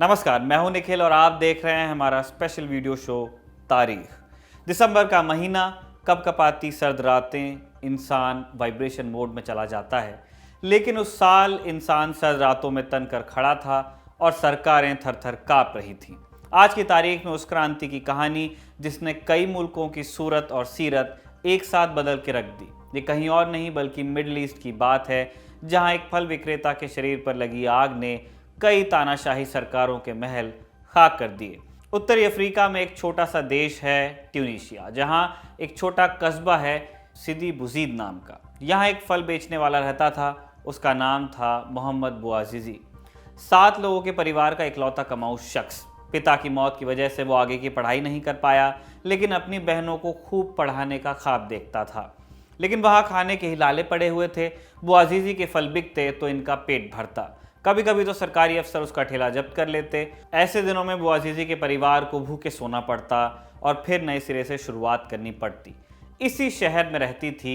नमस्कार, मैं हूं निखिल और आप देख रहे हैं हमारा स्पेशल वीडियो शो तारीख। दिसंबर का महीना, कपकपाती सर्द रातें, इंसान वाइब्रेशन मोड में चला जाता है। लेकिन उस साल इंसान सर्द रातों में तन कर खड़ा था और सरकारें थर थर काँप रही थीं। आज की तारीख में उस क्रांति की कहानी जिसने कई मुल्कों की सूरत और सीरत एक साथ बदल के रख दी। ये कहीं और नहीं बल्कि मिडल ईस्ट की बात है, जहां एक फल विक्रेता के शरीर पर लगी आग ने कई तानाशाही सरकारों के महल खाक कर दिए। उत्तरी अफ्रीका में एक छोटा सा देश है ट्यूनीशिया, जहां एक छोटा कस्बा है सिदी बुजीद नाम का। यहाँ एक फल बेचने वाला रहता था। उसका नाम था मोहम्मद बुआजीजी। 7 लोगों के परिवार का इकलौता कमाऊ शख्स। पिता की मौत की वजह से वो आगे की पढ़ाई नहीं कर पाया, लेकिन अपनी बहनों को खूब पढ़ाने का ख्वाब देखता था। लेकिन वहाँ खाने के हिलाले पड़े हुए थे। बुआजीजी के फल बिकते तो इनका पेट भरता, कभी कभी तो सरकारी अफसर उसका ठेला जब्त कर लेते। ऐसे दिनों में बुआजीजी के परिवार को भूखे सोना पड़ता और फिर नए सिरे से शुरुआत करनी पड़ती। इसी शहर में रहती थी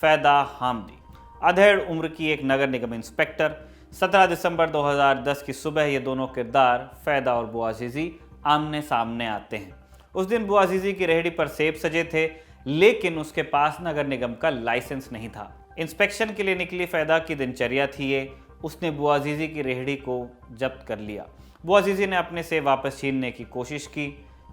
फैदा हामदी, अधेड़ उम्र की एक नगर निगम इंस्पेक्टर। 17 दिसंबर 2010 की सुबह ये दोनों किरदार फैदा और बुआजीजी आमने सामने आते हैं। उस दिन बुआजीजी की रेहड़ी पर सेब सजे थे, लेकिन उसके पास नगर निगम का लाइसेंस नहीं था। इंस्पेक्शन के लिए निकली फैदा की दिनचर्या थी ये। उसने बुआजीजी की रेहड़ी को जब्त कर लिया। बुआजीजी ने अपने से वापस छीनने की कोशिश की।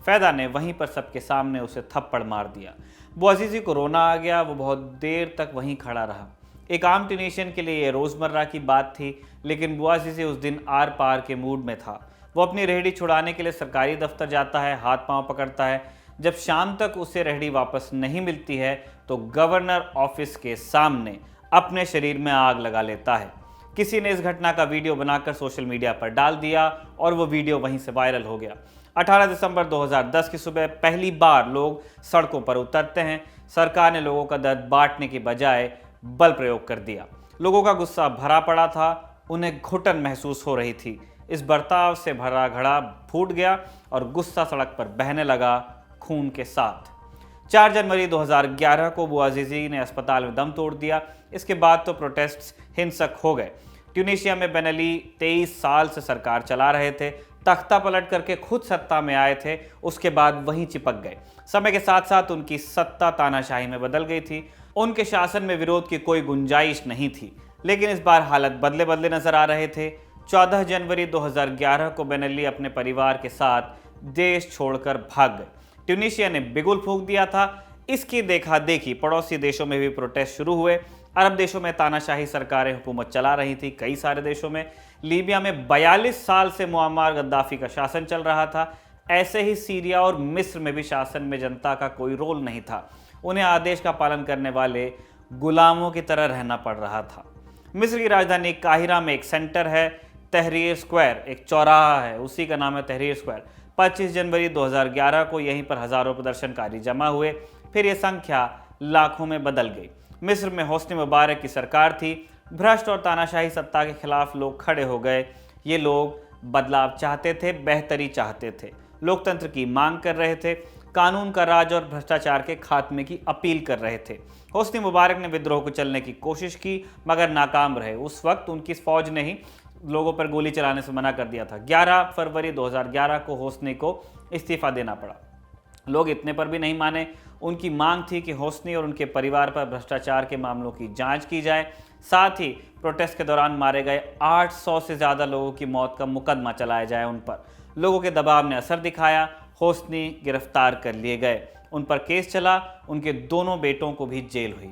फैदा ने वहीं पर सबके सामने उसे थप्पड़ मार दिया। बुआजीजी को रोना आ गया। वो बहुत देर तक वहीं खड़ा रहा। एक आम ट्यूनीशियन के लिए यह रोज़मर्रा की बात थी, लेकिन बुआजीजी उस दिन आर पार के मूड में था। वो अपनी रेहड़ी छुड़ाने के लिए सरकारी दफ्तर जाता है, हाथ पांव पकड़ता है। जब शाम तक उसे रेहड़ी वापस नहीं मिलती है तो गवर्नर ऑफिस के सामने अपने शरीर में आग लगा लेता है। किसी ने इस घटना का वीडियो बनाकर सोशल मीडिया पर डाल दिया और वो वीडियो वहीं से वायरल हो गया। 18 दिसंबर 2010 की सुबह पहली बार लोग सड़कों पर उतरते हैं। सरकार ने लोगों का दर्द बांटने की बजाय बल प्रयोग कर दिया। लोगों का गुस्सा भरा पड़ा था, उन्हें घुटन महसूस हो रही थी। इस बर्ताव से भरा घड़ा फूट गया और गुस्सा सड़क पर बहने लगा खून के साथ। 4 जनवरी 2011 को बुआजीजी ने अस्पताल में दम तोड़ दिया। इसके बाद तो प्रोटेस्ट्स हिंसक हो गए। ट्यूनीशिया में बेन अली 23 साल से सरकार चला रहे थे। तख्ता पलट करके खुद सत्ता में आए थे, उसके बाद वहीं चिपक गए। समय के साथ साथ उनकी सत्ता तानाशाही में बदल गई थी। उनके शासन में विरोध की कोई गुंजाइश नहीं थी, लेकिन इस बार हालत बदले बदले नजर आ रहे थे। 14 जनवरी 2011 को बेन अली अपने परिवार के साथ देश छोड़कर भाग गए। ट्यूनीशिया ने बिगुल फूंक दिया था। इसकी देखा देखी पड़ोसी देशों में भी प्रोटेस्ट शुरू हुए। अरब देशों में तानाशाही सरकारें हुकूमत चला रही थी। कई सारे देशों में, लीबिया में 42 साल से मुअम्मर गद्दाफी का शासन चल रहा था। ऐसे ही सीरिया और मिस्र में भी शासन में जनता का कोई रोल नहीं था। उन्हें आदेश का पालन करने वाले गुलामों की तरह रहना पड़ रहा था। मिस्र की राजधानी काहिरा में एक सेंटर है, तहरीर स्क्वायर, एक चौराहा है, उसी का नाम है तहरीर स्क्वायर। 25 जनवरी 2011 को यहीं पर हजारों प्रदर्शनकारी जमा हुए। फिर ये संख्या लाखों में बदल गई। मिस्र में होस्नी मुबारक की सरकार थी। भ्रष्ट और तानाशाही सत्ता के खिलाफ लोग खड़े हो गए। ये लोग बदलाव चाहते थे, बेहतरी चाहते थे, लोकतंत्र की मांग कर रहे थे, कानून का राज और भ्रष्टाचार के खात्मे की अपील कर रहे थे। होस्नी मुबारक ने विद्रोह को चलने की कोशिश की, मगर नाकाम रहे। उस वक्त उनकी फौज ने ही लोगों पर गोली चलाने से मना कर दिया था। 11 फरवरी 2011 को होस्नी को इस्तीफा देना पड़ा। लोग इतने पर भी नहीं माने। उनकी मांग थी कि होस्नी और उनके परिवार पर भ्रष्टाचार के मामलों की जांच की जाए। साथ ही प्रोटेस्ट के दौरान मारे गए 800 से ज़्यादा लोगों की मौत का मुकदमा चलाया जाए उन पर। लोगों के दबाव ने असर दिखाया। होस्नी गिरफ्तार कर लिए गए, उन पर केस चला। उनके दोनों बेटों को भी जेल हुई।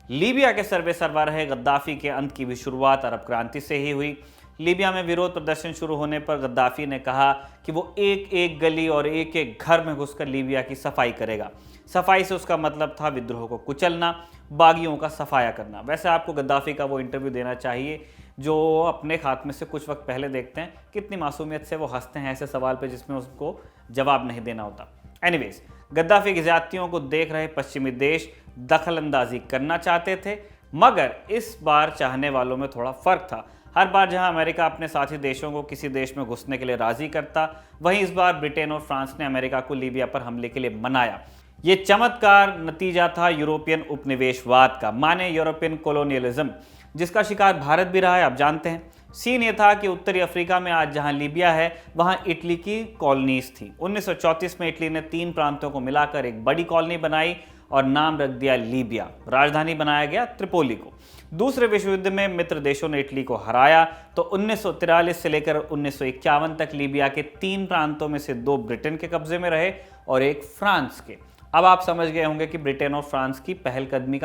लीबिया के सर्वेसर्वा रहे गद्दाफी के अंत की भी शुरुआत अरब क्रांति से ही हुई। लीबिया में विरोध प्रदर्शन शुरू होने पर गद्दाफी ने कहा कि वो एक एक गली और एक एक घर में घुसकर लीबिया की सफाई करेगा। सफाई से उसका मतलब था विद्रोह को कुचलना, बागियों का सफाया करना। वैसे आपको गद्दाफी का वो इंटरव्यू देना चाहिए जो अपने खात्मे से कुछ वक्त पहले देखते हैं। कितनी मासूमियत से वो हंसते हैं ऐसे सवाल पे जिसमें उसको जवाब नहीं देना होता। एनीवेज, गद्दाफी की ज़्यादतियों को देख रहे पश्चिमी देश दखल अंदाजी करना चाहते थे, मगर इस बार चाहने वालों में थोड़ा फ़र्क था। हर बार जहां अमेरिका अपने साथी देशों को किसी देश में घुसने के लिए राजी करता, वहीं इस बार ब्रिटेन और फ्रांस ने अमेरिका को लीबिया पर हमले के लिए मनाया। ये चमत्कार नतीजा था यूरोपियन उपनिवेशवाद का, माने यूरोपियन कोलोनियलिज्म, जिसका शिकार भारत भी रहा है। आप जानते हैं सीन ये था कि उत्तरी अफ्रीका में आज जहां लीबिया है वहां इटली की कॉलोनीज थी। 1934 में इटली ने 3 प्रांतों को मिलाकर एक बड़ी कॉलोनी बनाई और नाम रख दिया लीबिया। राजधानी बनाया गया त्रिपोली को। दूसरे विश्व युद्ध में मित्र देशों ने इटली को हराया तो 1943 से लेकर 1951 तक लीबिया के 3 प्रांतों में से 2 ब्रिटेन के कब्जे में रहे और एक फ्रांस के। अब आप समझ गए होंगे कि ब्रिटेन और फ्रांस की पहलकदमी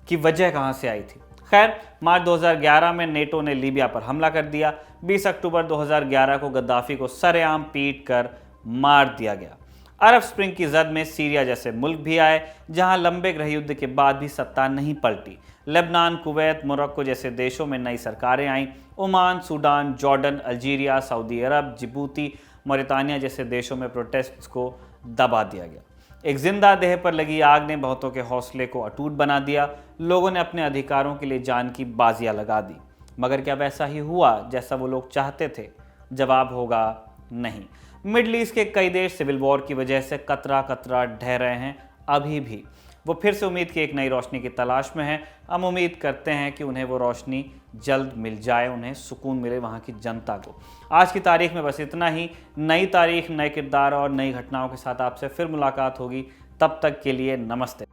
की वजह कहां से आई थी। खैर, मार्च 2011 में नेटो ने लीबिया पर हमला कर दिया। 20 अक्टूबर 2011 को गद्दाफी को सरेआम पीट कर मार दिया गया। अरब स्प्रिंग की जद में सीरिया जैसे मुल्क भी आए जहां लंबे गृहयुद्ध के बाद भी सत्ता नहीं पलटी। लेबनान, कुवैत, मोरक्को जैसे देशों में नई सरकारें आईं। Oman, Sudan, Jordan, Algeria, Saudi Arab, Djibouti, Mauritania जैसे देशों में प्रोटेस्ट्स को दबा दिया गया। एक जिंदा देह पर लगी आग ने बहुतों के हौसले को अटूट बना दिया। लोगों ने अपने अधिकारों के लिए जान की बाजियां लगा दी। मगर क्या वैसा ही हुआ जैसा वो लोग चाहते थे? जवाब होगा नहीं। मिडल ईस्ट के कई देश सिविल वॉर की वजह से कतरा कतरा ढह रहे हैं। अभी भी वो फिर से उम्मीद की एक नई रोशनी की तलाश में हैं। हम उम्मीद करते हैं कि उन्हें वो रोशनी जल्द मिल जाए, उन्हें सुकून मिले वहाँ की जनता को। आज की तारीख में बस इतना ही। नई तारीख, नए किरदार और नई घटनाओं के साथ आपसे फिर मुलाकात होगी। तब तक के लिए नमस्ते।